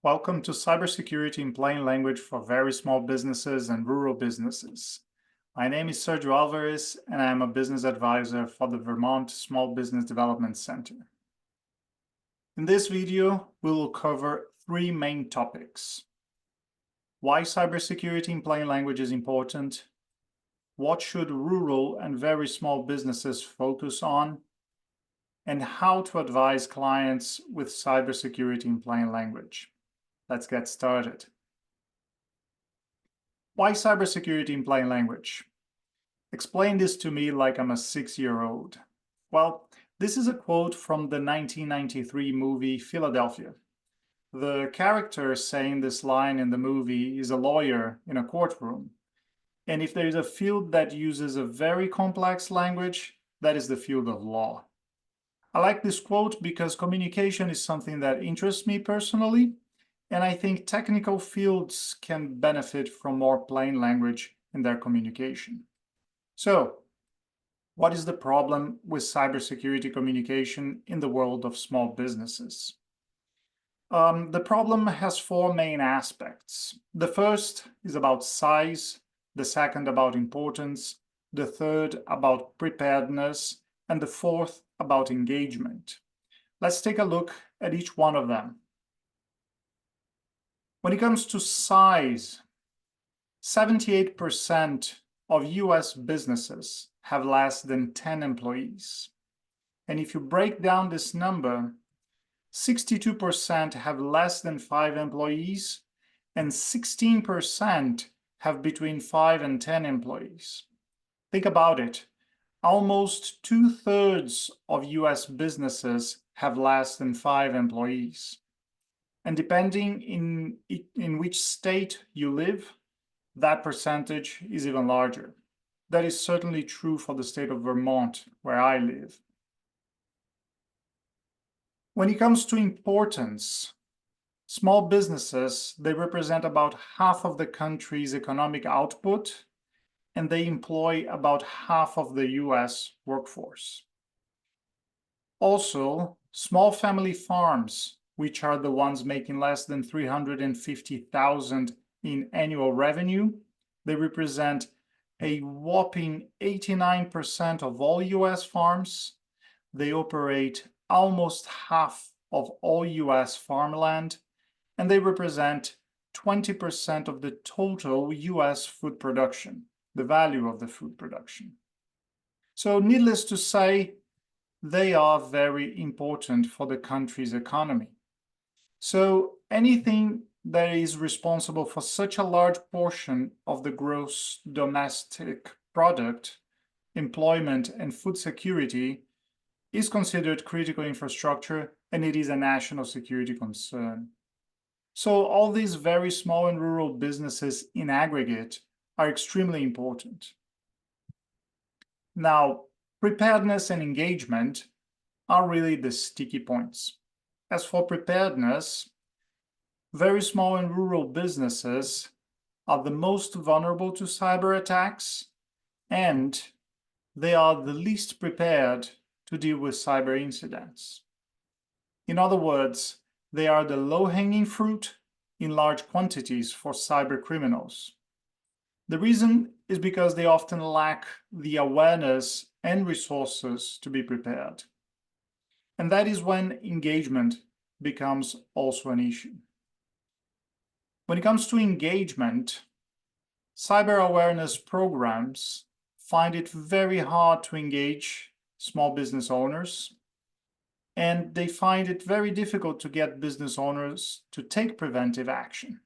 Welcome to Cybersecurity in Plain Language for very small businesses and rural businesses. My name is Sergio Alvarez, and I am a business advisor for the Vermont Small Business Development Center. In this video, we will cover three main topics: why cybersecurity in plain language is important, what should rural and very small businesses focus on, and how to advise clients with cybersecurity in plain language. Let's get started. Why cybersecurity in plain language? Explain this to me like I'm a 6-year-old. Well, this is a quote from the 1993 movie Philadelphia. The character saying this line in the movie is a lawyer in a courtroom. And if there is a field that uses a very complex language, that is the field of law. I like this quote because communication is something that interests me personally, and I think technical fields can benefit from more plain language in their communication. So, what is the problem with cybersecurity communication in the world of small businesses? The problem has four main aspects. The first is about size, the second about importance, the third about preparedness, and the fourth about engagement. Let's take a look at each one of them. When it comes to size, 78% of US businesses have less than 10 employees. And if you break down this number, 62% have less than 5 employees, and 16% have between 5 and 10 employees. Think about it. Almost 2/3 of US businesses have less than 5 employees. And depending in which state you live, that percentage is even larger. That is certainly true for the state of Vermont, where I live. When it comes to importance, small businesses, they represent about half of the country's economic output, and they employ about half of the US workforce. Also, small family farms, which are the ones making less than $350,000 in annual revenue, they represent a whopping 89% of all US farms. They operate almost half of all US farmland, and they represent 20% of the total US food production, the value of the food production. So needless to say, they are very important for the country's economy. So anything that is responsible for such a large portion of the gross domestic product, employment, and food security is considered critical infrastructure, and it is a national security concern. So all these very small and rural businesses in aggregate are extremely important. Now, preparedness and engagement are really the sticky points. As for preparedness, very small and rural businesses are the most vulnerable to cyber attacks, and they are the least prepared to deal with cyber incidents. In other words, they are the low-hanging fruit in large quantities for cyber criminals. The reason is because they often lack the awareness and resources to be prepared. And that is when engagement becomes also an issue. When it comes to engagement, cyber awareness programs find it very hard to engage small business owners, and they find it very difficult to get business owners to take preventive action.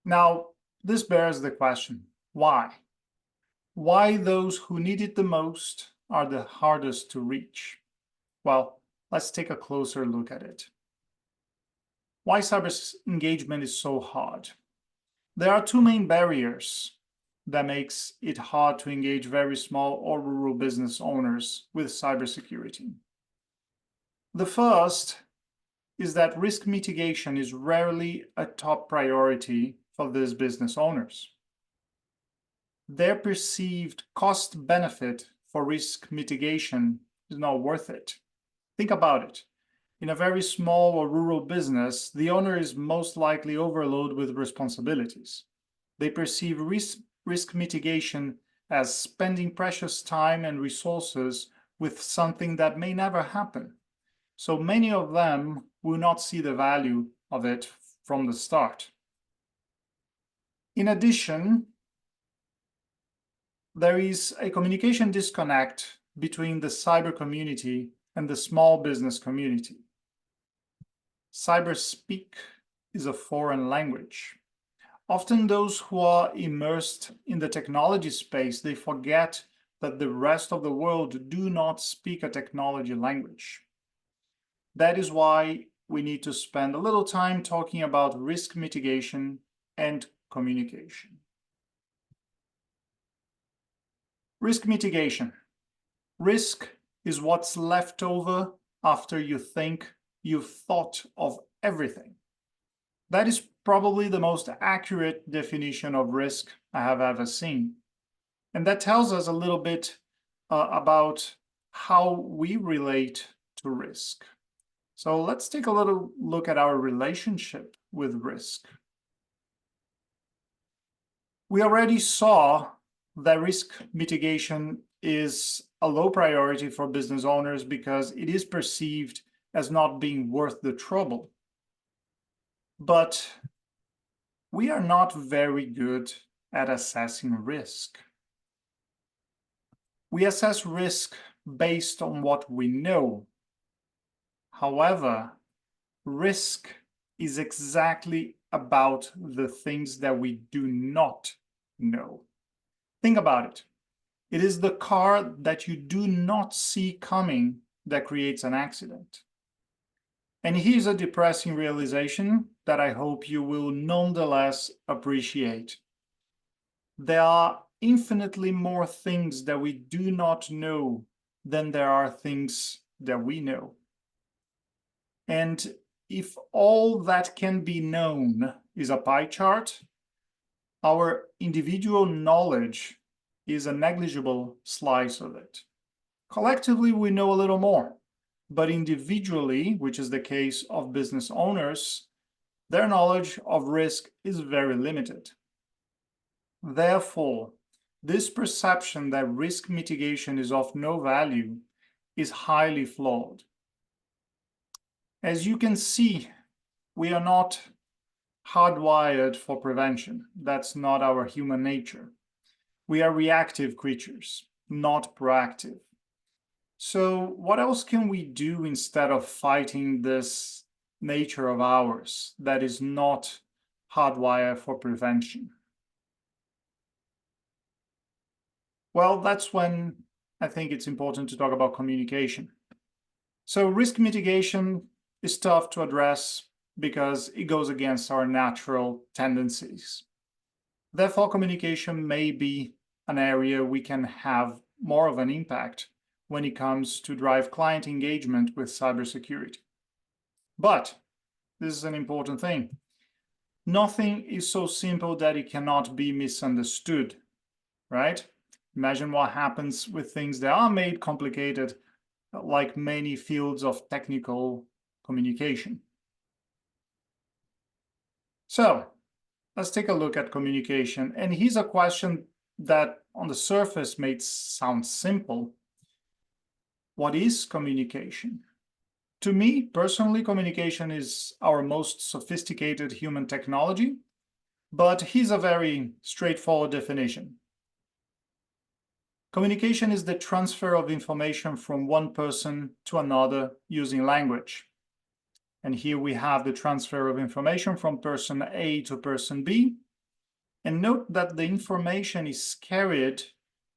Now, this bears the question, why? Why those who need it the most are the hardest to reach? Well, let's take a closer look at it. Why cyber engagement is so hard? There are two main barriers that makes it hard to engage very small or rural business owners with cybersecurity. The first is that risk mitigation is rarely a top priority for these business owners. Their perceived cost benefit for risk mitigation is not worth it. Think about it. In a very small or rural business, the owner is most likely overloaded with responsibilities. They perceive risk mitigation as spending precious time and resources with something that may never happen. So many of them will not see the value of it from the start. In addition, there is a communication disconnect between the cyber community and the small business community. Cyberspeak is a foreign language. Often those who are immersed in the technology space, they forget that the rest of the world do not speak a technology language. That is why we need to spend a little time talking about risk mitigation and communication. Risk mitigation. Risk is what's left over after you think you've thought of everything. That is probably the most accurate definition of risk I have ever seen. And that tells us a little bit about how we relate to risk. So let's take a little look at our relationship with risk. We already saw that risk mitigation is a low priority for business owners because it is perceived as not being worth the trouble. But we are not very good at assessing risk. We assess risk based on what we know. However, risk is exactly about the things that we do not know. Think about it. It is the car that you do not see coming that creates an accident. And here's a depressing realization that I hope you will nonetheless appreciate. There are infinitely more things that we do not know than there are things that we know. And if all that can be known is a pie chart, our individual knowledge is a negligible slice of it. Collectively, we know a little more, but individually, which is the case of business owners, their knowledge of risk is very limited. Therefore, this perception that risk mitigation is of no value is highly flawed. As you can see, we are not hardwired for prevention. That's not our human nature. We are reactive creatures, not proactive. So what else can we do instead of fighting this nature of ours that is not hardwired for prevention? Well, that's when I think it's important to talk about communication. So risk mitigation is tough to address because it goes against our natural tendencies. Therefore, communication may be an area we can have more of an impact when it comes to drive client engagement with cybersecurity. But this is an important thing. Nothing is so simple that it cannot be misunderstood, right? Imagine what happens with things that are made complicated, like many fields of technical communication. So let's take a look at communication. And here's a question that on the surface may sound simple. What is communication? To me, personally, communication is our most sophisticated human technology, but here's a very straightforward definition. Communication is the transfer of information from one person to another using language. And here we have the transfer of information from person A to person B. And note that the information is carried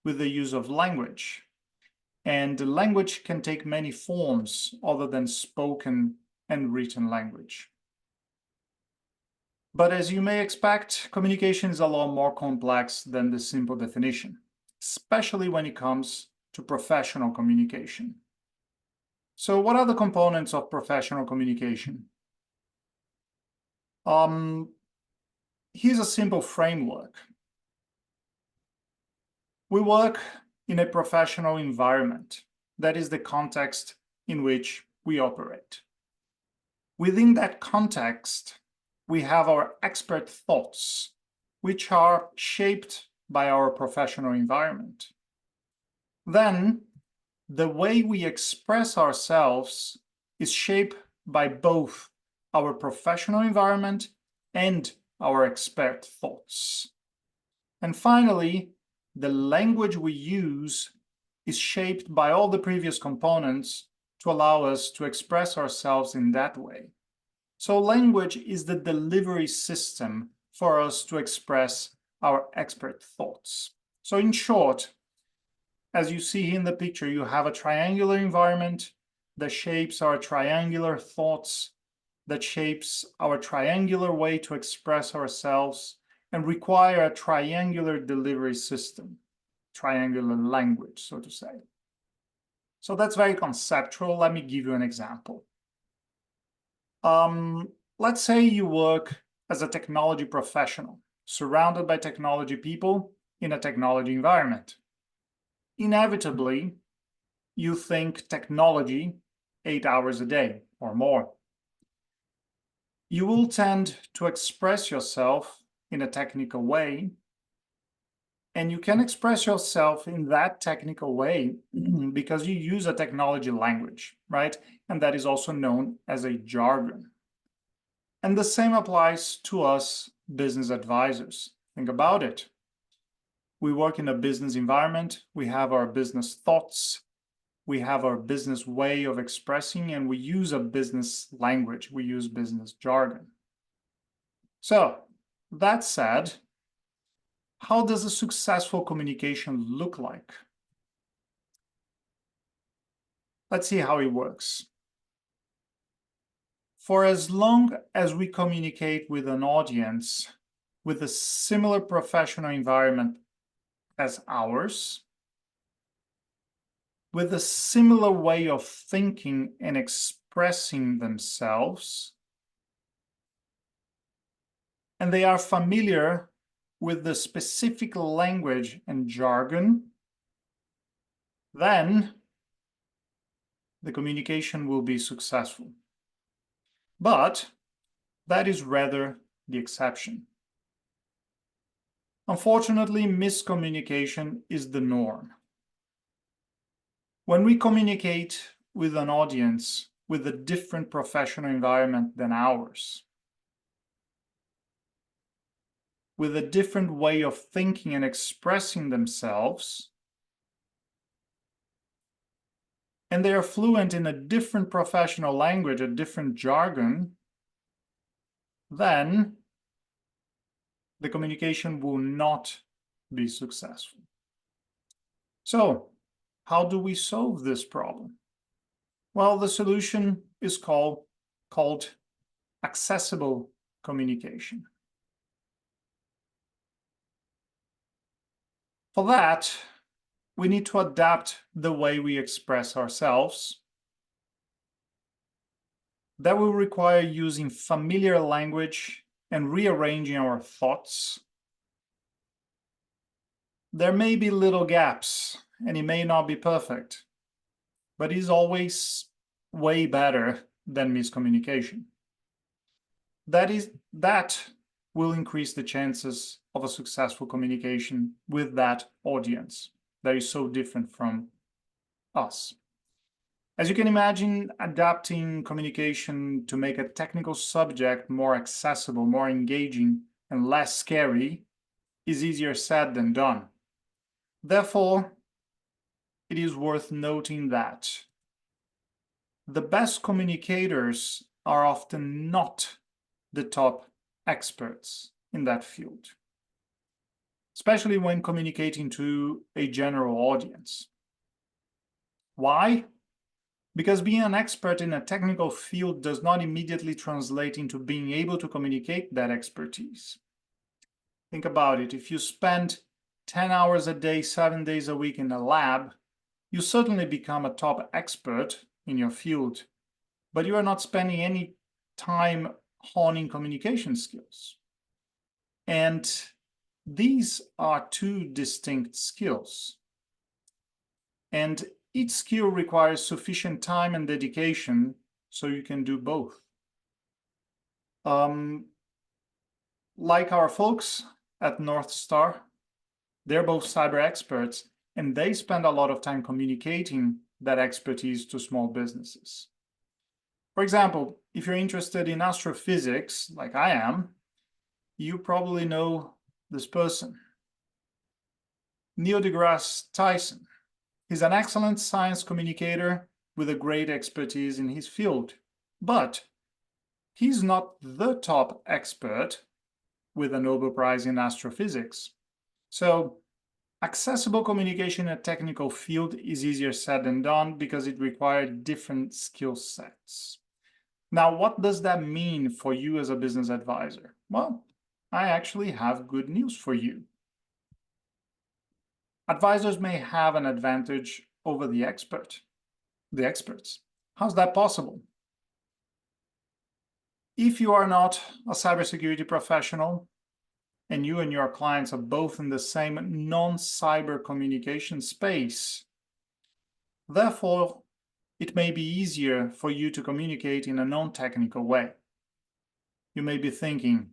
with the use of language. And the language can take many forms other than spoken and written language. But as you may expect, communication is a lot more complex than the simple definition, especially when it comes to professional communication. So what are the components of professional communication? Here's a simple framework. We work in a professional environment. That is the context in which we operate. Within that context, we have our expert thoughts, which are shaped by our professional environment. Then, the way we express ourselves is shaped by both our professional environment and our expert thoughts. And finally, the language we use is shaped by all the previous components to allow us to express ourselves in that way. So language is the delivery system for us to express our expert thoughts. So in short, as you see in the picture, you have a triangular environment that shapes our triangular thoughts, that shapes our triangular way to express ourselves, and require a triangular delivery system, triangular language, so to say. So that's very conceptual. Let me give you an example. Let's say you work as a technology professional, surrounded by technology people in a technology environment. Inevitably, you think technology 8 hours a day or more. You will tend to express yourself in a technical way, and you can express yourself in that technical way because you use a technology language, right? And that is also known as a jargon. And the same applies to us business advisors. Think about it. We work in a business environment, we have our business thoughts, we have our business way of expressing, and we use a business language, we use business jargon. So, that said, how does a successful communication look like? Let's see how it works. For as long as we communicate with an audience with a similar professional environment as ours, with a similar way of thinking and expressing themselves, and they are familiar with the specific language and jargon, then the communication will be successful. But that is rather the exception. Unfortunately, miscommunication is the norm. When we communicate with an audience with a different professional environment than ours, with a different way of thinking and expressing themselves, and they are fluent in a different professional language, a different jargon, then the communication will not be successful. So, how do we solve this problem? Well, the solution is called accessible communication. For that, we need to adapt the way we express ourselves. That will require using familiar language and rearranging our thoughts. There may be little gaps, and it may not be perfect, but it is always way better than miscommunication. That will increase the chances of a successful communication with that audience that is so different from us. As you can imagine, adapting communication to make a technical subject more accessible, more engaging, and less scary is easier said than done. Therefore, it is worth noting that the best communicators are often not the top experts in that field, especially when communicating to a general audience. Why? Because being an expert in a technical field does not immediately translate into being able to communicate that expertise. Think about it. If you spend 10 hours a day, 7 days a week in a lab, you certainly become a top expert in your field, but you are not spending any time honing communication skills. And these are two distinct skills. And each skill requires sufficient time and dedication so you can do both. Like our folks at North Star, they're both cyber experts, and they spend a lot of time communicating that expertise to small businesses. For example, if you're interested in astrophysics, like I am, you probably know this person, Neil deGrasse Tyson. He's an excellent science communicator with a great expertise in his field, but he's not the top expert with a Nobel Prize in astrophysics. So accessible communication in a technical field is easier said than done because it requires different skill sets. Now, what does that mean for you as a business advisor? Well, I actually have good news for you. Advisors may have an advantage over the experts. How's that possible? If you are not a cybersecurity professional and you and your clients are both in the same non-cyber communication space, therefore, it may be easier for you to communicate in a non-technical way. You may be thinking,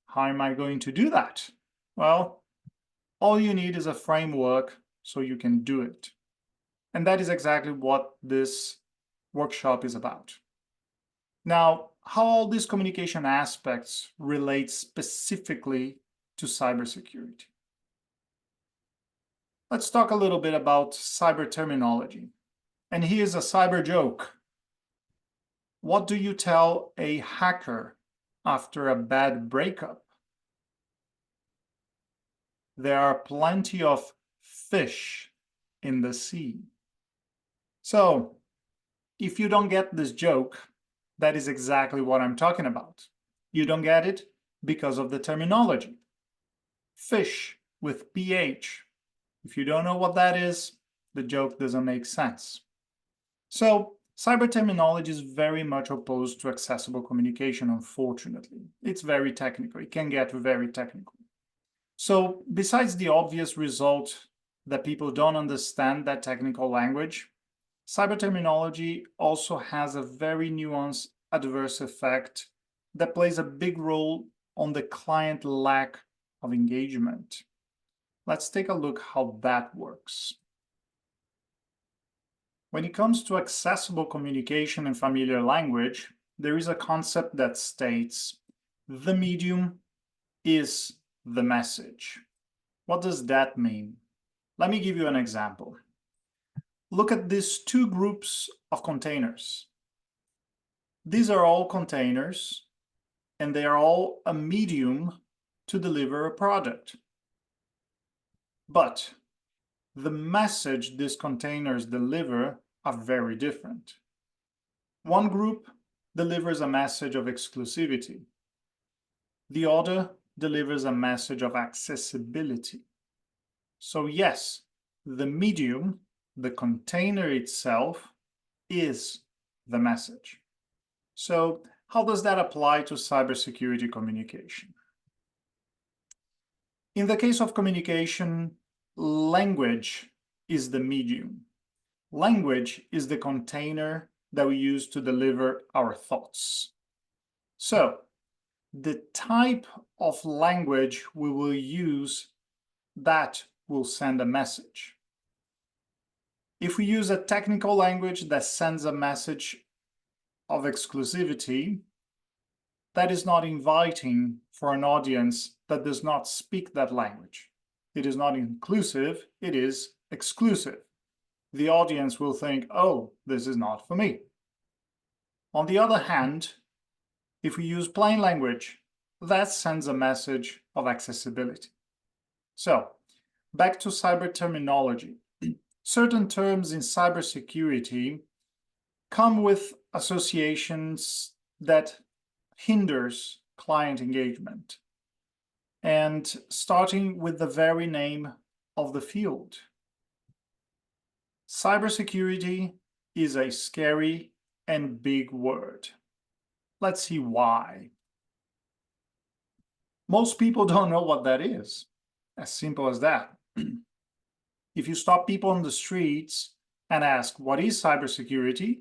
how am I going to do that? Well, all you need is a framework so you can do it. And that is exactly what this workshop is about. Now, how all these communication aspects relate specifically to cybersecurity. Let's talk a little bit about cyber terminology. And here's a cyber joke. What do you tell a hacker after a bad breakup? There are plenty of fish in the sea. So, if you don't get this joke, that is exactly what I'm talking about. You don't get it because of the terminology. Fish with PH. If you don't know what that is, the joke doesn't make sense. So, cyber terminology is very much opposed to accessible communication, unfortunately. It's very technical. It can get very technical. So, besides the obvious result that people don't understand that technical language, cyber terminology also has a very nuanced adverse effect that plays a big role on the client lack of engagement. Let's take a look how that works. When it comes to accessible communication in familiar language, there is a concept that states the medium is the message. What does that mean? Let me give you an example. Look at these two groups of containers. These are all containers, and they are all a medium to deliver a product. But the message these containers deliver are very different. One group delivers a message of exclusivity. The other delivers a message of accessibility. So yes, the medium, the container itself, is the message. So how does that apply to cybersecurity communication? In the case of communication, language is the medium. Language is the container that we use to deliver our thoughts. So, the type of language we will use, that will send a message. If we use a technical language that sends a message of exclusivity, that is not inviting for an audience that does not speak that language. It is not inclusive, it is exclusive. The audience will think, oh, this is not for me. On the other hand, if we use plain language, that sends a message of accessibility. So, back to cyber terminology. Certain terms in cybersecurity come with associations that hinders client engagement. And starting with the very name of the field. Cybersecurity is a scary and big word. Let's see why. Most people don't know what that is. As simple as that. If you stop people on the streets and ask, what is cybersecurity?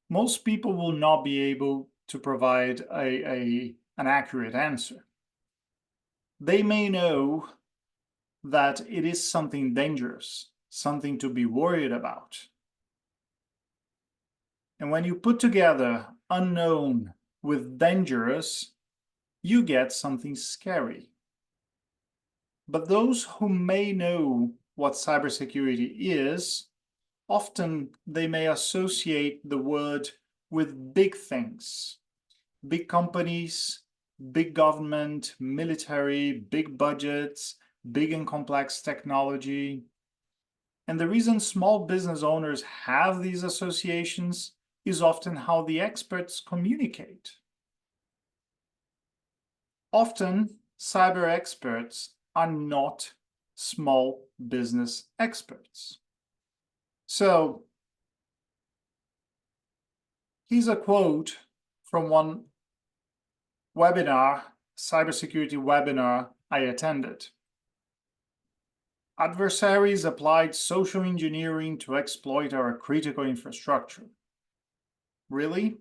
Most people will not be able to provide a an accurate answer. They may know that it is something dangerous, something to be worried about. And when you put together unknown with dangerous, you get something scary. But those who may know what cybersecurity is, often they may associate the word with big things, big companies, big government, military, big budgets, big and complex technology. And the reason small business owners have these associations is often how the experts communicate. Often, cyber experts are not small business experts. So, here's a quote from one webinar, cybersecurity webinar I attended. Adversaries applied social engineering to exploit our critical infrastructure. Really?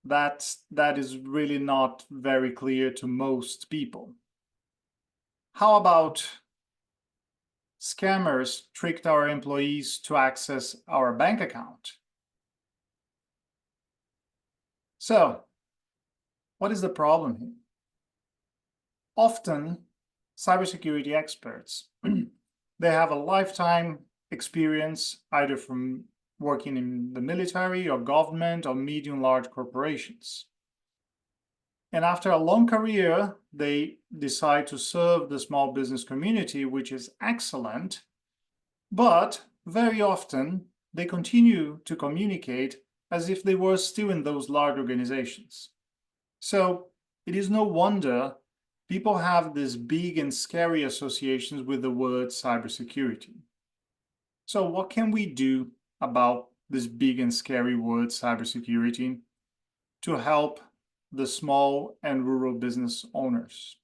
That is really not very clear to most people. How about scammers tricked our employees to access our bank account? So, what is the problem here? Often, cybersecurity experts, they have a lifetime experience either from working in the military or government or medium large corporations. And after a long career, they decide to serve the small business community, which is excellent, but very often they continue to communicate as if they were still in those large organizations. So it is no wonder people have these big and scary associations with the word cybersecurity. So what can we do about this big and scary word cybersecurity to help the small and rural business owners?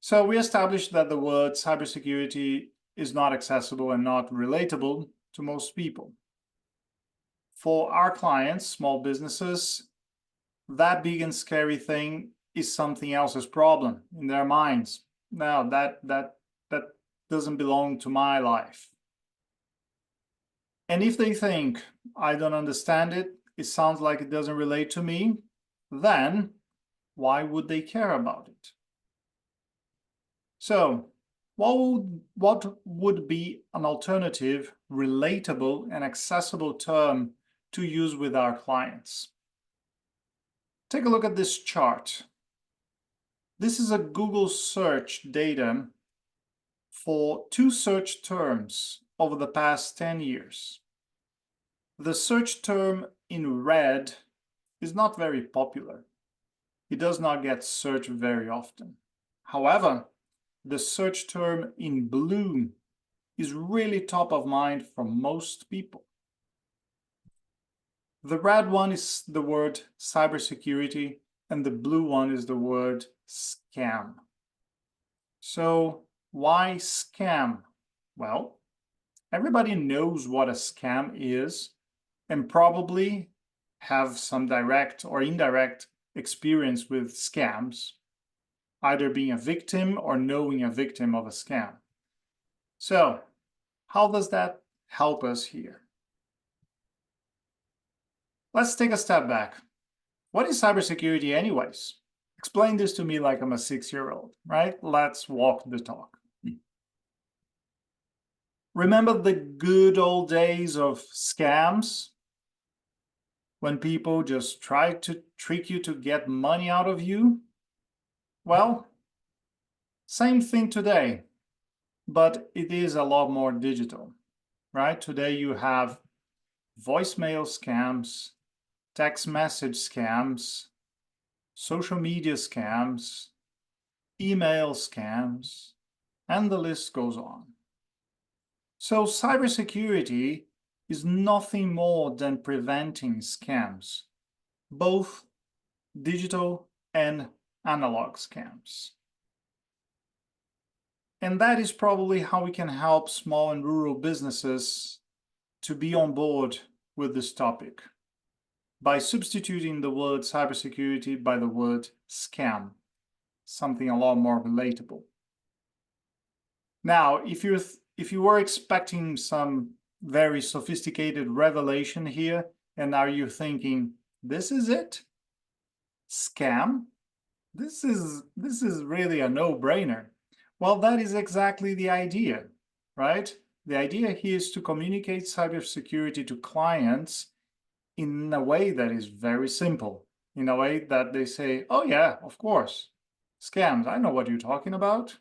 So we established that the word cybersecurity is not accessible and not relatable to most people. For our clients, small businesses, that big and scary thing is something else's problem in their minds. Now that doesn't belong to my life. And if they think, I don't understand it, it sounds like it doesn't relate to me, then why would they care about it? So what would be an alternative, relatable, and accessible term to use with our clients? Take a look at this chart. This is a Google search data for 2 search terms over the past 10 years. The search term in red is not very popular. It does not get searched very often. However, the search term in blue is really top of mind for most people. The red one is the word cybersecurity, and the blue one is the word scam. So why scam? Well, everybody knows what a scam is and probably have some direct or indirect experience with scams, either being a victim or knowing a victim of a scam. So how does that help us here? Let's take a step back. What is cybersecurity anyways? Explain this to me like I'm a 6-year-old, right? Let's walk the talk. Remember the good old days of scams? When people just try to trick you to get money out of you? Well, same thing today, but it is a lot more digital, right? Today you have voicemail scams, text message scams, social media scams, email scams, and the list goes on. So cybersecurity is nothing more than preventing scams, both digital and analog scams. And that is probably how we can help small and rural businesses to be on board with this topic. by substituting the word cybersecurity by the word scam, something a lot more relatable. Now, if you were expecting some very sophisticated revelation here, and are you thinking, this is it? Scam? This is really a no-brainer. Well, that is exactly the idea, right? The idea here is to communicate cybersecurity to clients in a way that is very simple, in a way that they say, oh yeah, of course, scams, I know what you're talking about.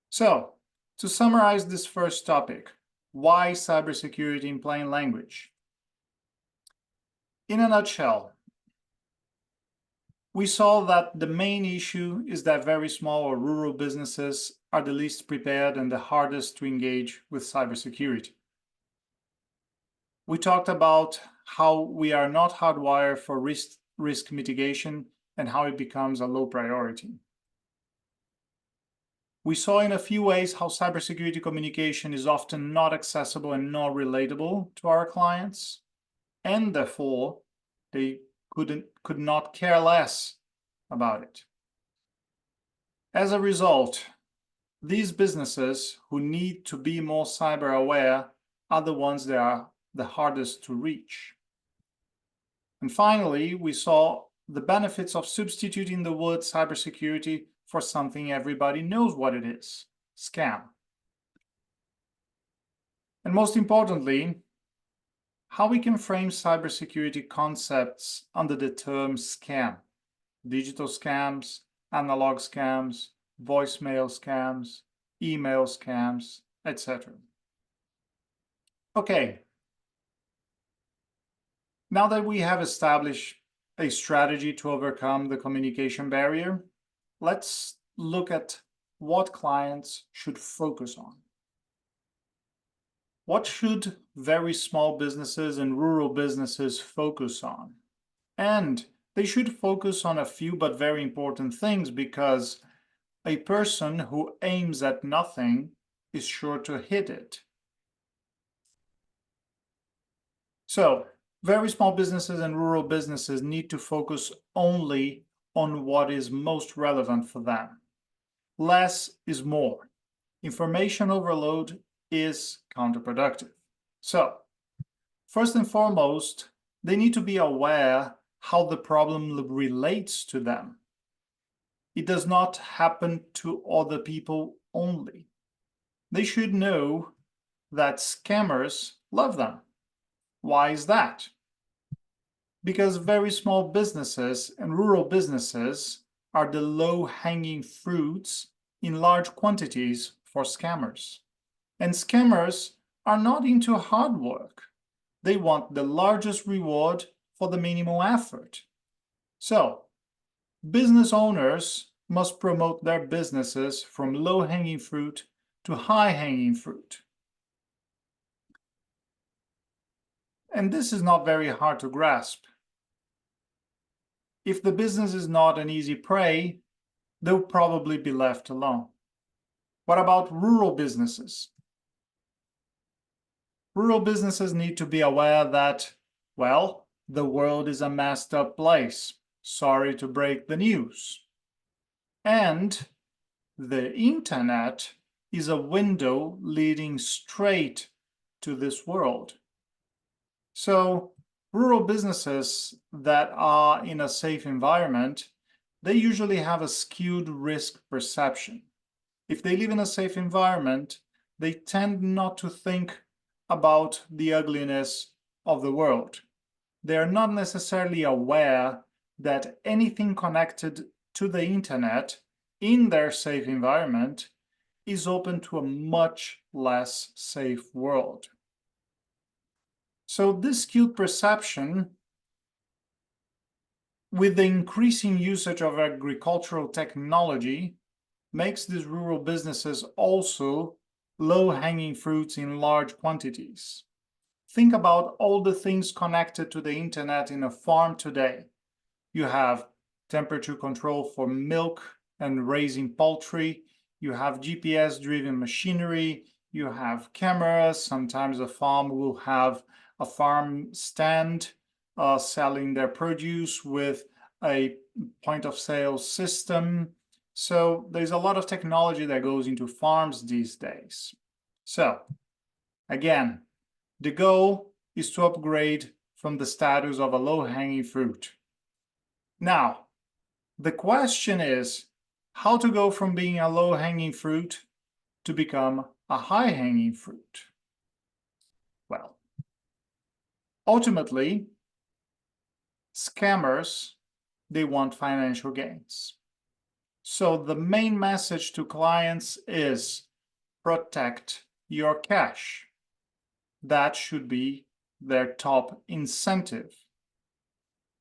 So, to summarize this first topic, why cybersecurity in plain language? In a nutshell, we saw that the main issue is that very small or rural businesses are the least prepared and the hardest to engage with cybersecurity. We talked about how we are not hardwired for risk mitigation and how it becomes a low priority. We saw in a few ways how cybersecurity communication is often not accessible and not relatable to our clients, and therefore they could not care less about it. As a result, these businesses who need to be more cyber aware are the ones that are the hardest to reach. And finally, we saw the benefits of substituting the word cybersecurity for something everybody knows what it is: scam. And most importantly, how we can frame cybersecurity concepts under the term scam: digital scams, analog scams, voicemail scams, email scams, etc. Okay, now that we have established a strategy to overcome the communication barrier, let's look at what clients should focus on. What should very small businesses and rural businesses focus on? And they should focus on a few but very important things, because a person who aims at nothing is sure to hit it. So, very small businesses and rural businesses need to focus only on what is most relevant for them. Less is more. Information overload is counterproductive. So, first and foremost, they need to be aware how the problem relates to them. It does not happen to other people only. They should know that scammers love them. Why is that? Because very small businesses and rural businesses are the low-hanging fruits in large quantities for scammers. And scammers are not into hard work. They want the largest reward for the minimal effort. So, business owners must promote their businesses from low-hanging fruit to high-hanging fruit. And this is not very hard to grasp. If the business is not an easy prey, they'll probably be left alone. What about rural businesses? Rural businesses need to be aware that, well, the world is a messed up place. Sorry to break the news. And the internet is a window leading straight to this world. So, rural businesses that are in a safe environment, they usually have a skewed risk perception. If they live in a safe environment, they tend not to think about the ugliness of the world. They are not necessarily aware that anything connected to the internet in their safe environment is open to a much less safe world. So this skewed perception, with the increasing usage of agricultural technology, makes these rural businesses also low-hanging fruits in large quantities. Think about all the things connected to the internet in a farm today. You have temperature control for milk and raising poultry. You have GPS-driven machinery. You have cameras. Sometimes a farm will have a farm stand selling their produce with a point of sale system. So there's a lot of technology that goes into farms these days. So again, the goal is to upgrade from the status of a low-hanging fruit. Now, the question is how to go from being a low-hanging fruit to become a high-hanging fruit. Well, ultimately, scammers, they want financial gains. So the main message to clients is protect your cash. That should be their top incentive.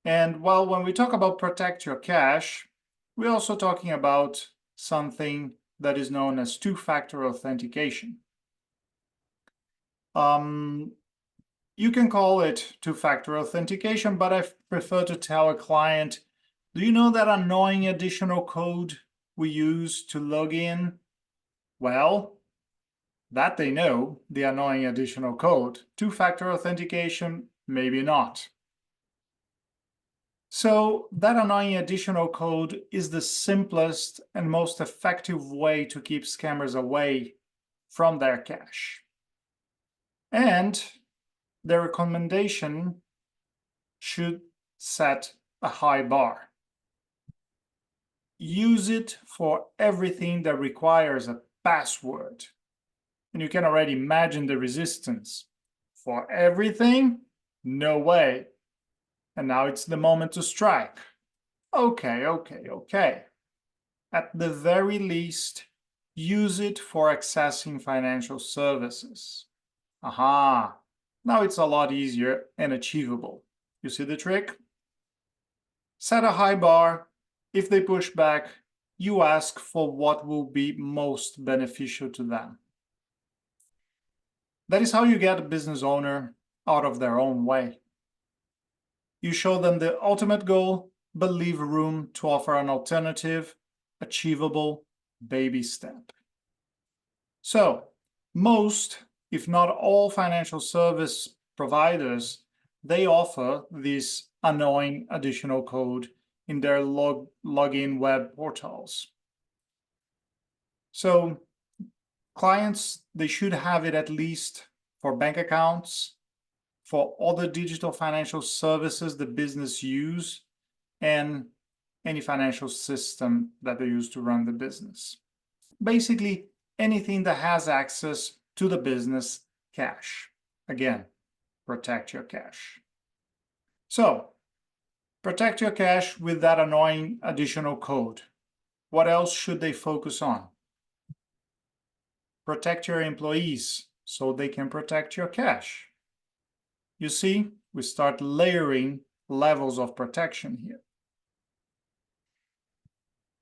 And well, when we talk about protect your cash, we're also talking about something that is known as two-factor authentication. You can call it two-factor authentication, but I prefer to tell a client, do you know that annoying additional code we use to log in? Well, that they know, the annoying additional code. Two-factor authentication, maybe not. So that annoying additional code is the simplest and most effective way to keep scammers away from their cash. And the recommendation should set a high bar. Use it for everything that requires a password. And you can already imagine the resistance. For everything? No way. And now it's the moment to strike. Okay. At the very least, use it for accessing financial services. Aha! Now it's a lot easier and achievable. You see the trick? Set a high bar. If they push back, you ask for what will be most beneficial to them. That is how you get a business owner out of their own way. You show them the ultimate goal, but leave room to offer an alternative, achievable baby step. So, most, if not all, financial service providers, they offer this annoying additional code in their login web portals. So clients, they should have it at least for bank accounts, for other digital financial services the business use, and any financial system that they use to run the business. Basically, anything that has access to the business cash. Again, protect your cash. So, protect your cash with that annoying additional code. What else should they focus on? Protect your employees so they can protect your cash. You see, we start layering levels of protection here.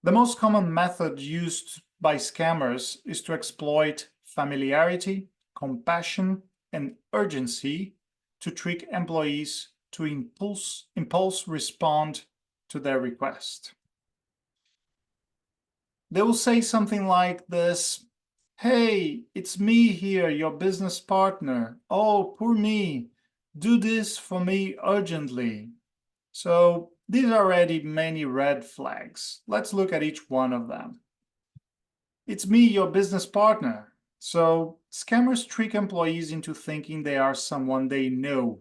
The most common method used by scammers is to exploit familiarity, compassion, and urgency to trick employees to impulse respond to their request. They will say something like this: hey, it's me here, your business partner. Oh, poor me. Do this for me urgently. So these are already many red flags. Let's look at each one of them. It's me, your business partner. So scammers trick employees into thinking they are someone they know.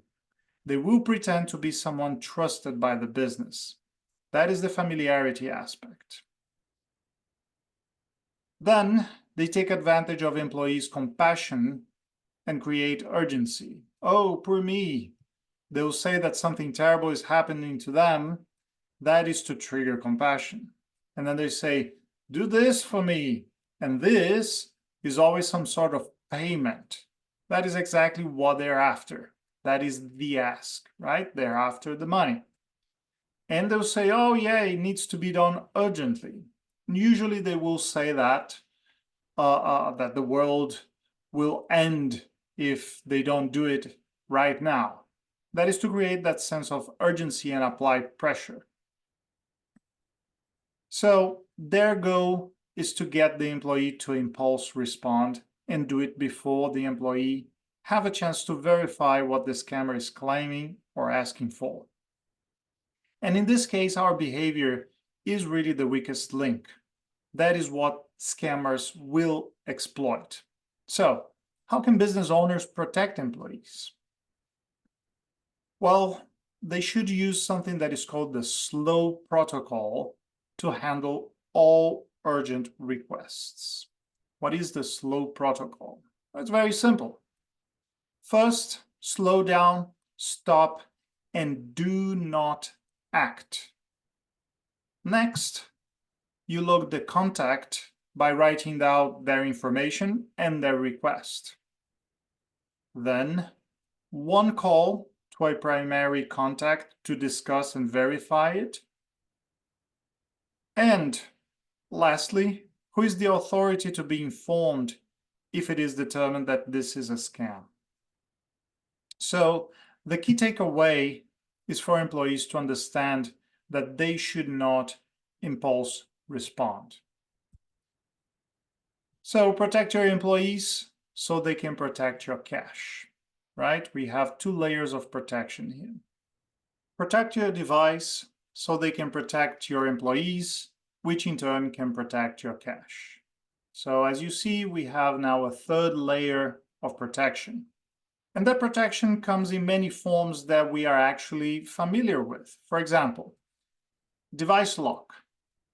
They will pretend to be someone trusted by the business. That is the familiarity aspect. Then they take advantage of employees' compassion and create urgency. Oh, poor me. They'll say that something terrible is happening to them. That is to trigger compassion. And then they say, do this for me. And this is always some sort of payment. That is exactly what they're after. That is the ask, right? They're after the money. And they'll say, oh yeah, it needs to be done urgently. And usually they will say that the world will end if they don't do it right now. That is to create that sense of urgency and apply pressure. So their goal is to get the employee to impulse respond and do it before the employee have a chance to verify what the scammer is claiming or asking for. And in this case, our behavior is really the weakest link. That is what scammers will exploit. So, how can business owners protect employees? Well, they should use something that is called the slow protocol to handle all urgent requests. What is the slow protocol? It's very simple. First, slow down, stop, and do not act. Next, you log the contact by writing down their information and their request. Then, one call to a primary contact to discuss and verify it. And lastly, who is the authority to be informed if it is determined that this is a scam? So the key takeaway is for employees to understand that they should not impulse respond. So protect your employees so they can protect your cash, right? We have two layers of protection here. Protect your device so they can protect your employees, which in turn can protect your cash. So as you see, we have now a third layer of protection. And that protection comes in many forms that we are actually familiar with. For example, device lock.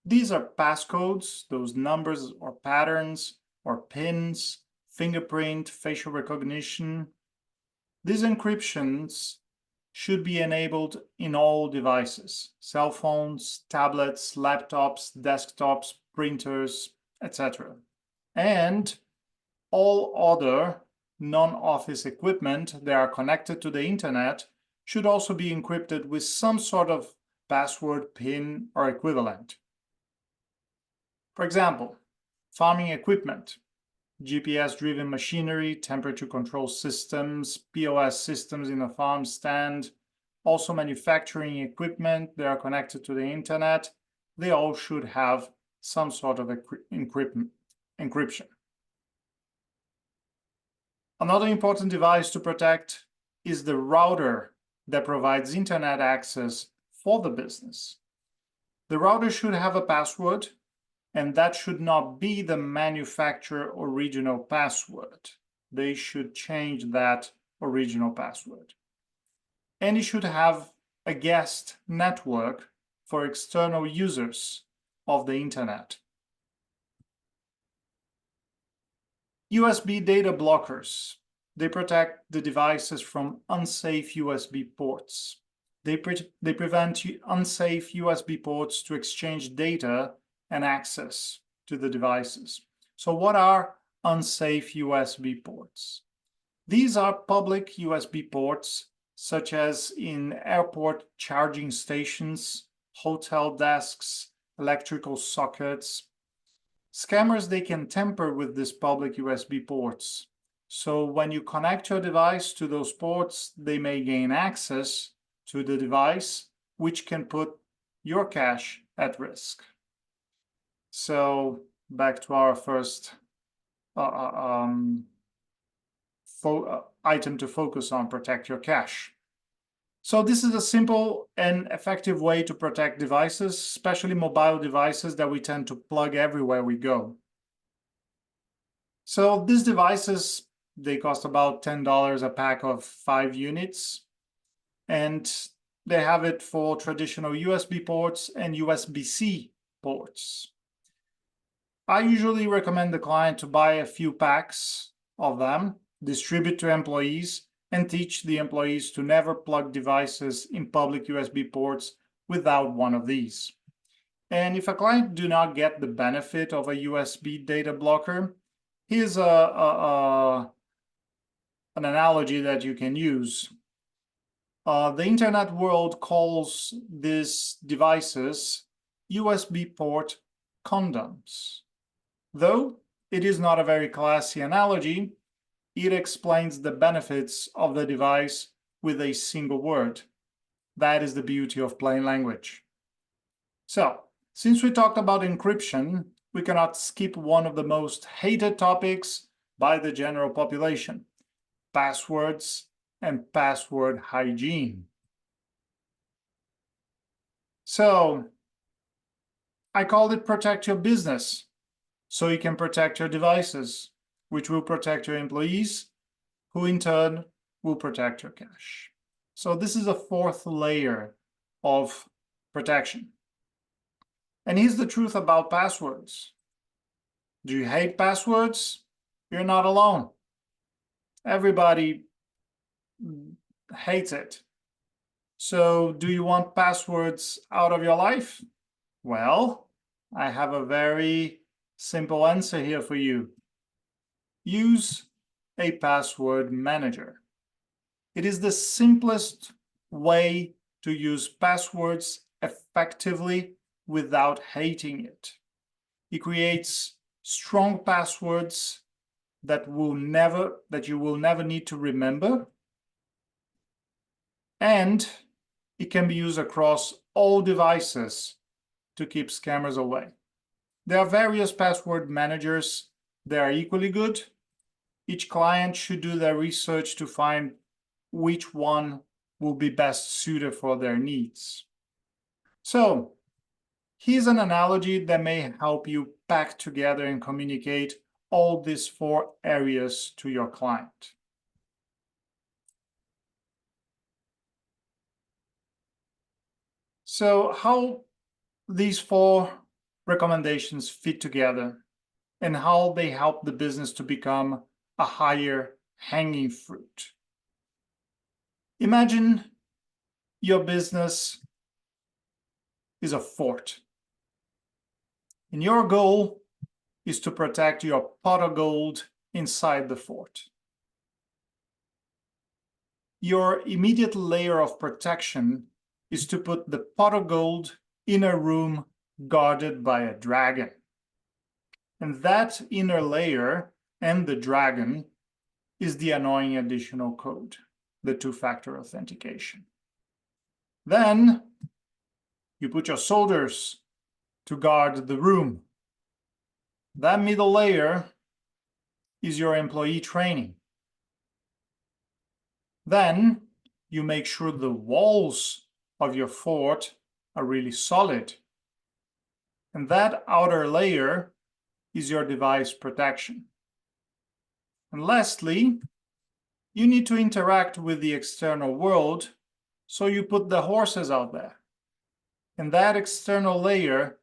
These are passcodes, those numbers or patterns or pins, fingerprint, facial recognition. These encryptions should be enabled in all devices: cell phones, tablets, laptops, desktops, printers, etc. And all other non-office equipment that are connected to the internet should also be encrypted with some sort of password, PIN, or equivalent. For example, farming equipment, GPS-driven machinery, temperature control systems, POS systems in a farm stand, also manufacturing equipment that are connected to the internet, they all should have some sort of encryption. Another important device to protect is the router that provides internet access for the business. The router should have a password, and that should not be the manufacturer original password. They should change that original password. And it should have a guest network for external users of the internet. USB data blockers. They protect the devices from unsafe USB ports. They prevent unsafe USB ports to exchange data and access to the devices. So what are unsafe USB ports? These are public USB ports, such as in airport charging stations, hotel desks, electrical sockets. Scammers, they can tamper with these public USB ports. So when you connect your device to those ports, they may gain access to the device, which can put your cash at risk. So back to our first item to focus on: protect your cash. So this is a simple and effective way to protect devices, especially mobile devices that we tend to plug everywhere we go. So these devices, they cost about $10 a pack of 5 units, and they have it for traditional USB ports and USB-C ports. I usually recommend the client to buy a few packs of them, distribute to employees, and teach the employees to never plug devices in public USB ports without one of these. And if a client do not get the benefit of a USB data blocker, here's an analogy that you can use. The internet world calls these devices USB port condoms. Though it is not a very classy analogy, it explains the benefits of the device with a single word. That is the beauty of plain language. So, since we talked about encryption, we cannot skip one of the most hated topics by the general population: passwords and password hygiene. So I called it Protect Your Business, so you can protect your devices, which will protect your employees, who in turn will protect your cash. So this is a fourth layer of protection. And here's the truth about passwords. Do you hate passwords? You're not alone. Everybody hates it. So do you want passwords out of your life? Well, I have a very simple answer here for you. Use a password manager. It is the simplest way to use passwords effectively without hating it. It creates strong passwords that you will never need to remember, and it can be used across all devices to keep scammers away. There are various password managers that are equally good. Each client should do their research to find which one will be best suited for their needs. So here's an analogy that may help you pack together and communicate all these four areas to your client. So how these four recommendations fit together and how they help the business to become a higher hanging fruit. Imagine your business is a fort, and your goal is to protect your pot of gold inside the fort. Your immediate layer of protection is to put the pot of gold in a room guarded by a dragon. And that inner layer and the dragon is the annoying additional code, the two-factor authentication. Then you put your soldiers to guard the room. That middle layer is your employee training. Then you make sure the walls of your fort are really solid. And that outer layer is your device protection. And lastly, you need to interact with the external world, so you put the horses out there. And that external layer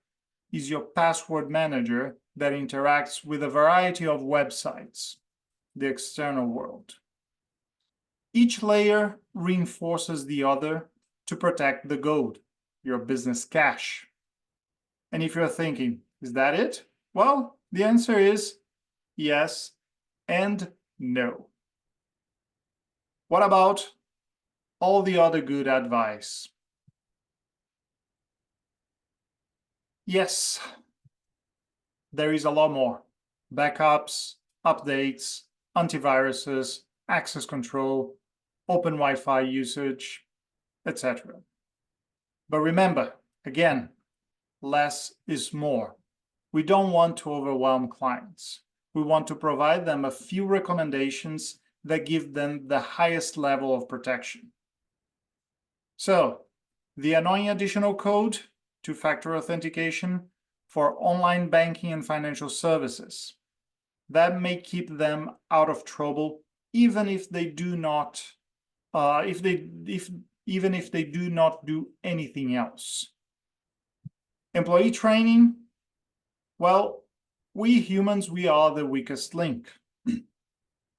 is your password manager that interacts with a variety of websites, the external world. Each layer reinforces the other to protect the gold, your business cash. And if you're thinking, is that it? Well, the answer is yes and no. What about all the other good advice? Yes, there is a lot more. Backups, updates, antiviruses, access control, open Wi-Fi usage, etc. But remember, again, less is more. We don't want to overwhelm clients. We want to provide them a few recommendations that give them the highest level of protection. So, the annoying additional code, two-factor authentication, for online banking and financial services. That may keep them out of trouble, even if they do not, even if they do not do anything else. Employee training. Well, we humans, we are the weakest link.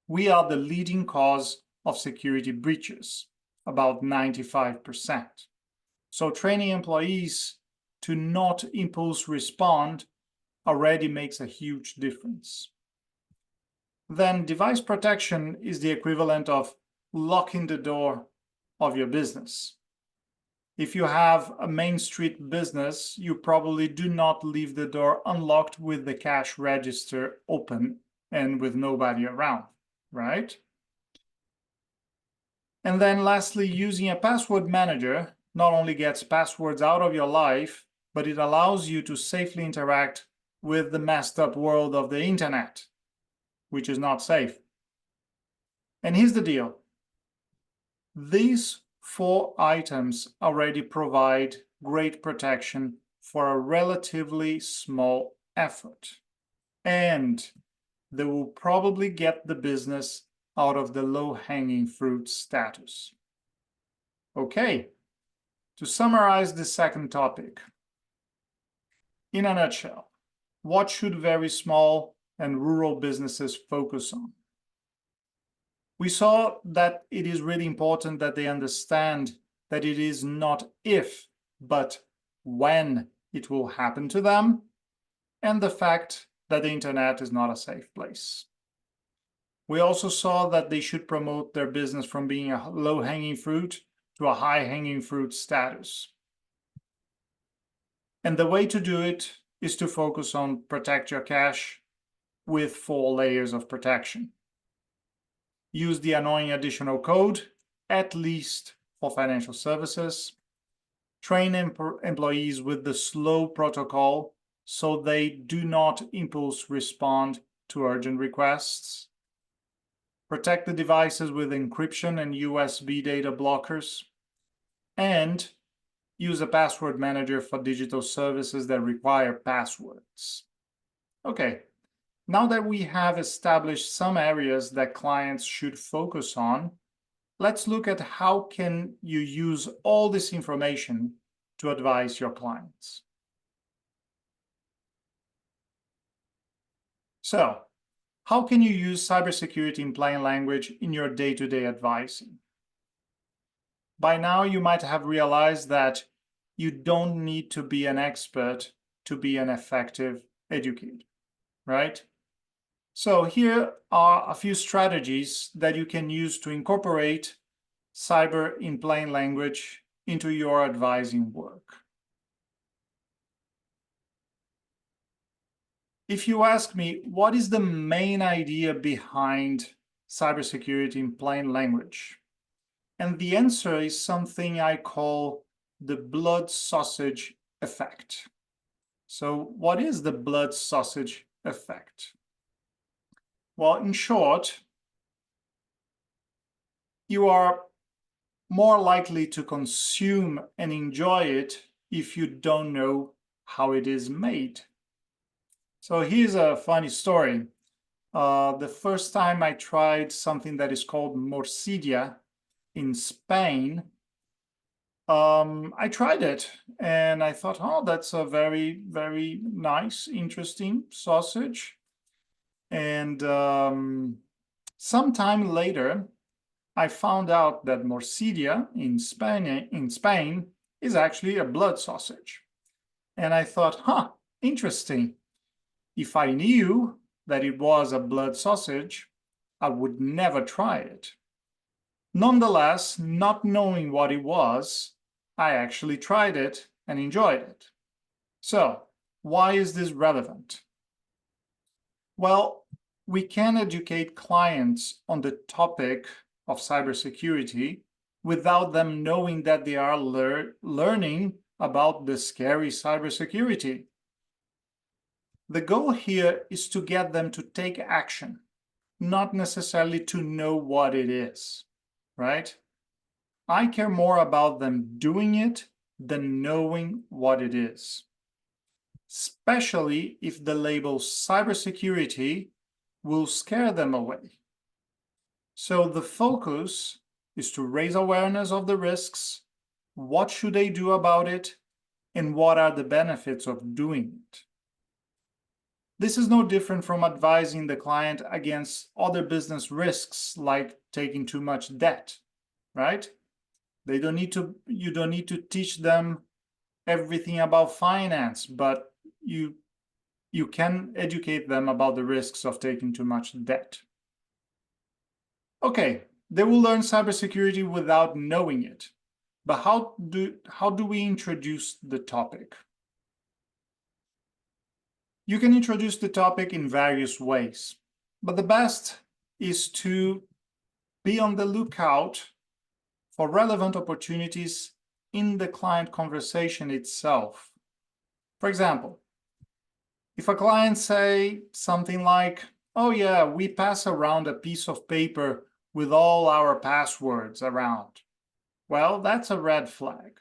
We are the leading cause of security breaches, about 95%. So training employees to not impulse respond already makes a huge difference. Then device protection is the equivalent of locking the door of your business. If you have a Main Street business, you probably do not leave the door unlocked with the cash register open and with nobody around, right? And then lastly, using a password manager not only gets passwords out of your life, but it allows you to safely interact with the messed up world of the internet, which is not safe. And here's the deal. These 4 items already provide great protection for a relatively small effort. And they will probably get the business out of the low-hanging fruit status. Okay, to summarize the second topic, in a nutshell, what should very small and rural businesses focus on? We saw that it is really important that they understand that it is not if, but when it will happen to them, and the fact that the internet is not a safe place. We also saw that they should promote their business from being a low-hanging fruit to a high-hanging fruit status. And the way to do it is to focus on protect your cash with 4 layers of protection. Use the annoying additional code, at least for financial services. Train employees with the slow protocol so they do not impulse respond to urgent requests. Protect the devices with encryption and USB data blockers. And use a password manager for digital services that require passwords. Okay, now that we have established some areas that clients should focus on, let's look at how can you use all this information to advise your clients. So, how can you use cybersecurity in plain language in your day-to-day advising? By now, you might have realized that you don't need to be an expert to be an effective educator, right? So here are a few strategies that you can use to incorporate cyber in plain language into your advising work. If you ask me, what is the main idea behind cybersecurity in plain language? And the answer is something I call the blood sausage effect. So what is the blood sausage effect? Well, in short, you are more likely to consume and enjoy it if you don't know how it is made. So here's a funny story. The first time I tried something that is called morcilla in Spain, I tried it and I thought, oh, that's a very, very nice, interesting sausage. And sometime later, I found out that morcilla in Spain is actually a blood sausage. And I thought, interesting. If I knew that it was a blood sausage, I would never try it. Nonetheless, not knowing what it was, I actually tried it and enjoyed it. So, why is this relevant? Well, we can educate clients on the topic of cybersecurity without them knowing that they are learning about the scary cybersecurity. The goal here is to get them to take action, not necessarily to know what it is, right? I care more about them doing it than knowing what it is, especially if the label cybersecurity will scare them away. So the focus is to raise awareness of the risks, what should they do about it, and what are the benefits of doing it. This is no different from advising the client against other business risks like taking too much debt, right? You don't need to teach them everything about finance, but you can educate them about the risks of taking too much debt. Okay, they will learn cybersecurity without knowing it. But how do we introduce the topic? You can introduce the topic in various ways, but the best is to be on the lookout for relevant opportunities in the client conversation itself. For example, if a client say something like, oh yeah, we pass around a piece of paper with all our passwords around. Well, that's a red flag.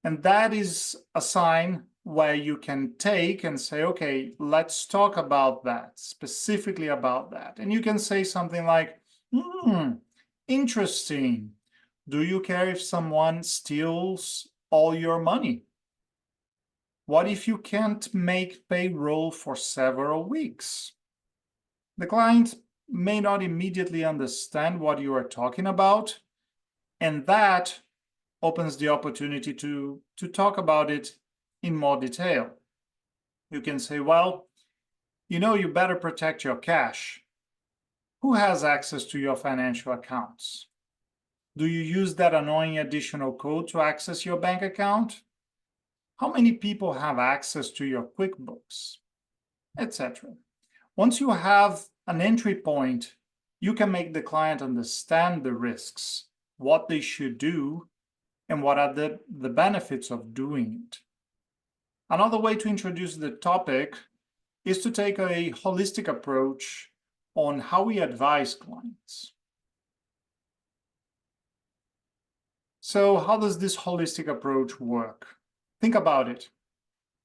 And that is a sign where you can take and say, okay, let's talk about that, specifically about that. And you can say something like, interesting. Do you care if someone steals all your money? What if you can't make payroll for several weeks? The client may not immediately understand what you are talking about, and that opens the opportunity to talk about it in more detail. You can say, well, you better protect your cash. Who has access to your financial accounts? Do you use that annoying additional code to access your bank account? How many people have access to your QuickBooks? Etc. Once you have an entry point, you can make the client understand the risks, what they should do, and what are the benefits of doing it. Another way to introduce the topic is to take a holistic approach on how we advise clients. So how does this holistic approach work? Think about it.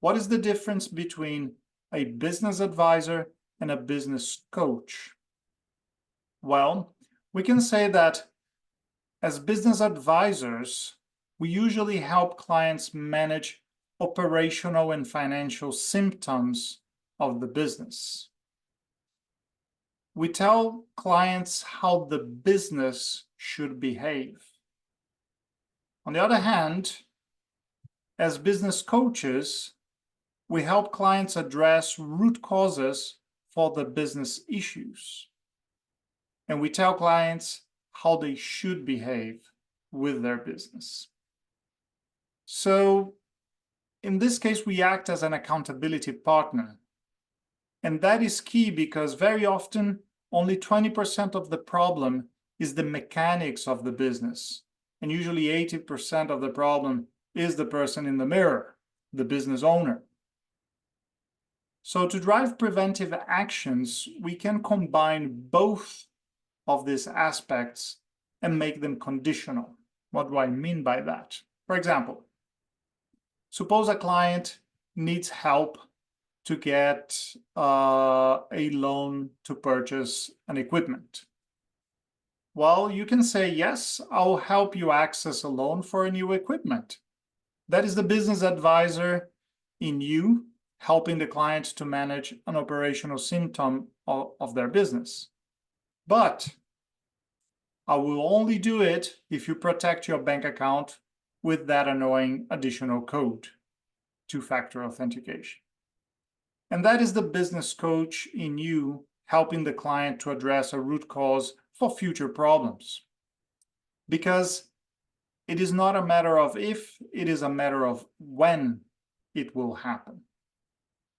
What is the difference between a business advisor and a business coach? Well, we can say that as business advisors, we usually help clients manage operational and financial symptoms of the business. We tell clients how the business should behave. On the other hand, as business coaches, we help clients address root causes for the business issues. And we tell clients how they should behave with their business. So in this case, we act as an accountability partner. And that is key because very often only 20% of the problem is the mechanics of the business. And usually 80% of the problem is the person in the mirror, the business owner. So to drive preventive actions, we can combine both of these aspects and make them conditional. What do I mean by that? For example, suppose a client needs help to get a loan to purchase an equipment. Well, you can say, yes, I'll help you access a loan for a new equipment. That is the business advisor in you helping the client to manage an operational symptom of their business. But I will only do it if you protect your bank account with that annoying additional code, two-factor authentication. And that is the business coach in you helping the client to address a root cause for future problems. Because it is not a matter of if, it is a matter of when it will happen.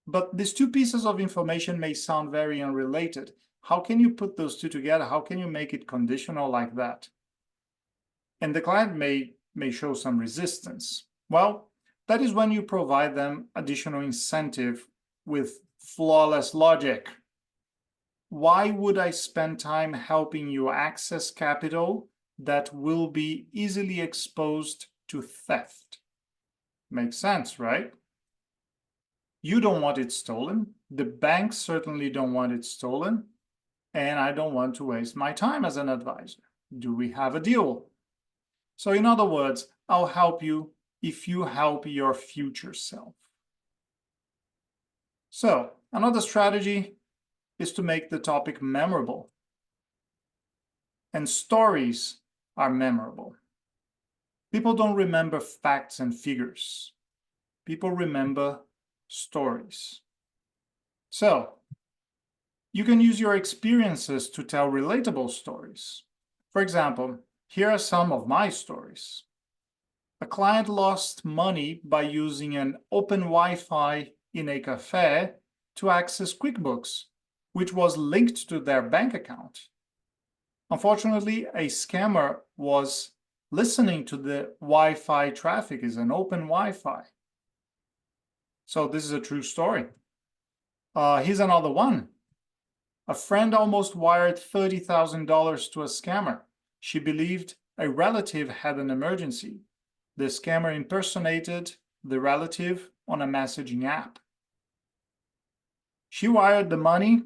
But these two pieces of information may sound very unrelated. How can you put those two together? How can you make it conditional like that? And the client may show some resistance. Well, that is when you provide them additional incentive with flawless logic. Why would I spend time helping you access capital that will be easily exposed to theft? Makes sense, right? You don't want it stolen. The banks certainly don't want it stolen. And I don't want to waste my time as an advisor. Do we have a deal? So in other words, I'll help you if you help your future self. So another strategy is to make the topic memorable. And stories are memorable. People don't remember facts and figures. People remember stories. So you can use your experiences to tell relatable stories. For example, here are some of my stories. A client lost money by using an open Wi-Fi in a cafe to access QuickBooks, which was linked to their bank account. Unfortunately, a scammer was listening to the Wi-Fi traffic. It's an open Wi-Fi. So this is a true story. Here's another one. A friend almost wired $30,000 to a scammer. She believed a relative had an emergency. The scammer impersonated the relative on a messaging app. She wired the money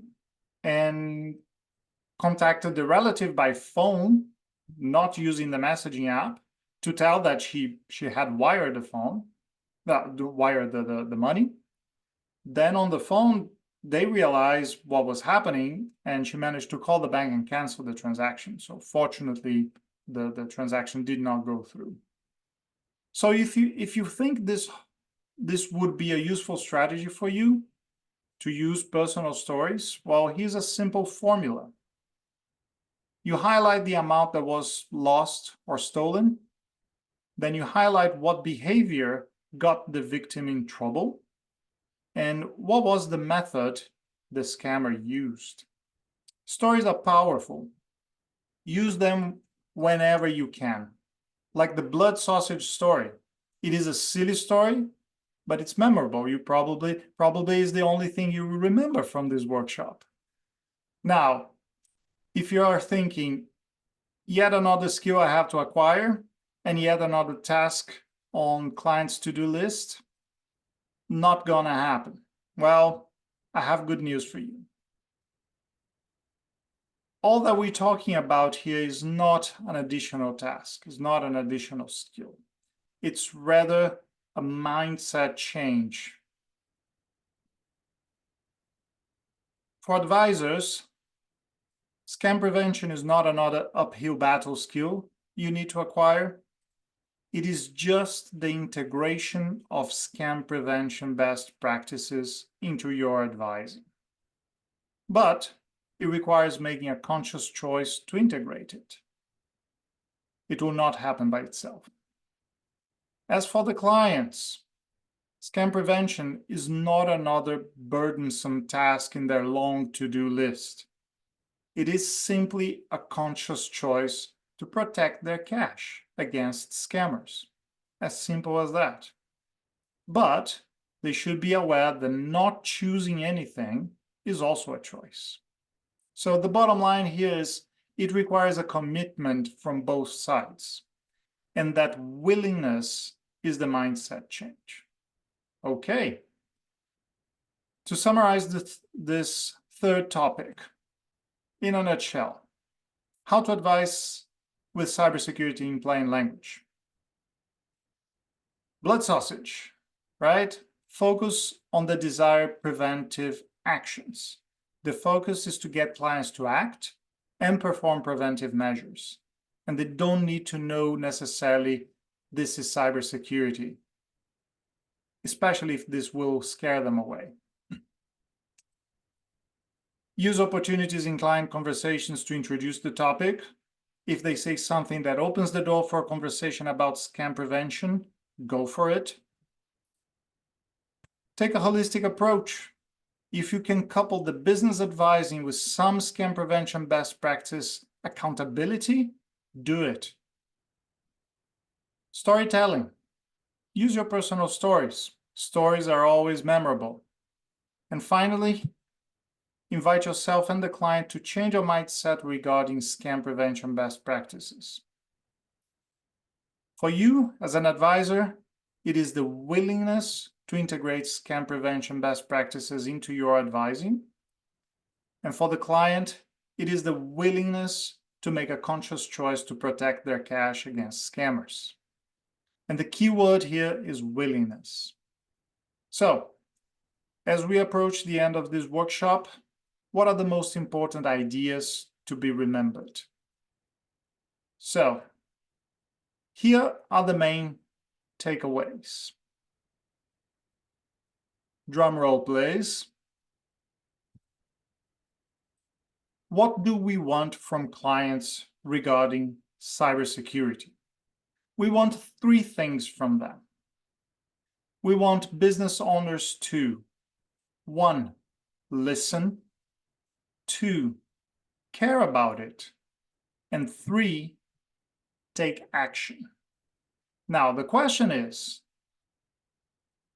and contacted the relative by phone, not using the messaging app, to tell that she had wired the money. Then on the phone, they realized what was happening, and she managed to call the bank and cancel the transaction. So fortunately, the transaction did not go through. So if you think this would be a useful strategy for you to use personal stories, well, here's a simple formula. You highlight the amount that was lost or stolen. Then you highlight what behavior got the victim in trouble and what was the method the scammer used. Stories are powerful. Use them whenever you can. Like the blood sausage story. It is a silly story, but it's memorable. You probably is the only thing you remember from this workshop. Now, if you are thinking, yet another skill I have to acquire, and yet another task on client's to-do list, not gonna happen. Well, I have good news for you. All that we're talking about here is not an additional task, it's not an additional skill. It's rather a mindset change. For advisors, scam prevention is not another uphill battle skill you need to acquire. It is just the integration of scam prevention best practices into your advising. But it requires making a conscious choice to integrate it. It will not happen by itself. As for the clients, scam prevention is not another burdensome task in their long to-do list. It is simply a conscious choice to protect their cash against scammers. As simple as that. But they should be aware that not choosing anything is also a choice. So the bottom line here is it requires a commitment from both sides. And that willingness is the mindset change. Okay. To summarize this third topic, in a nutshell, how to advise with cybersecurity in plain language. Blood sausage, right? Focus on the desired preventive actions. The focus is to get clients to act and perform preventive measures. And they don't need to know necessarily this is cybersecurity, especially if this will scare them away. Use opportunities in client conversations to introduce the topic. If they say something that opens the door for a conversation about scam prevention, go for it. Take a holistic approach. If you can couple the business advising with some scam prevention best practice accountability, do it. Storytelling. Use your personal stories. Stories are always memorable. And finally, invite yourself and the client to change your mindset regarding scam prevention best practices. For you, as an advisor, it is the willingness to integrate scam prevention best practices into your advising. And for the client, it is the willingness to make a conscious choice to protect their cash against scammers. And the key word here is willingness. So, as we approach the end of this workshop, what are the most important ideas to be remembered? So, here are the main takeaways. Drum roll, please. What do we want from clients regarding cybersecurity? We want three things from them. We want business owners to 1. Listen, 2. Care about it, and 3. Take action. Now, the question is,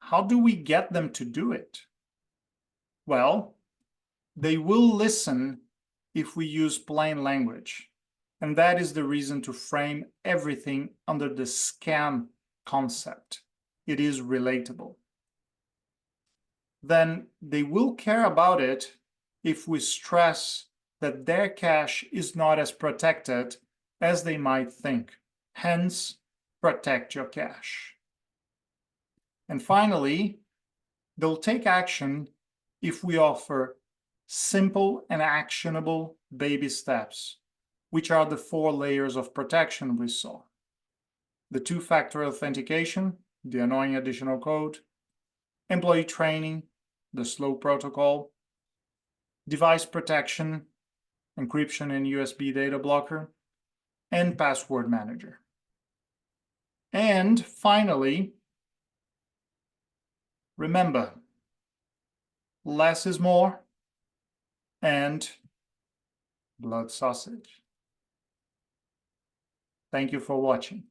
how do we get them to do it? Well, They will listen if we use plain language. And that is the reason to frame everything under the scam concept. It is relatable. Then they will care about it if we stress that their cash is not as protected as they might think. Hence, protect your cash. And finally, they'll take action if we offer simple and actionable baby steps, which are the 4 layers of protection we saw. The 2-factor authentication, the annoying additional code, employee training, the slow protocol, device protection, encryption and USB data blocker, and password manager. And finally, remember, less is more, and blood sausage. Thank you for watching.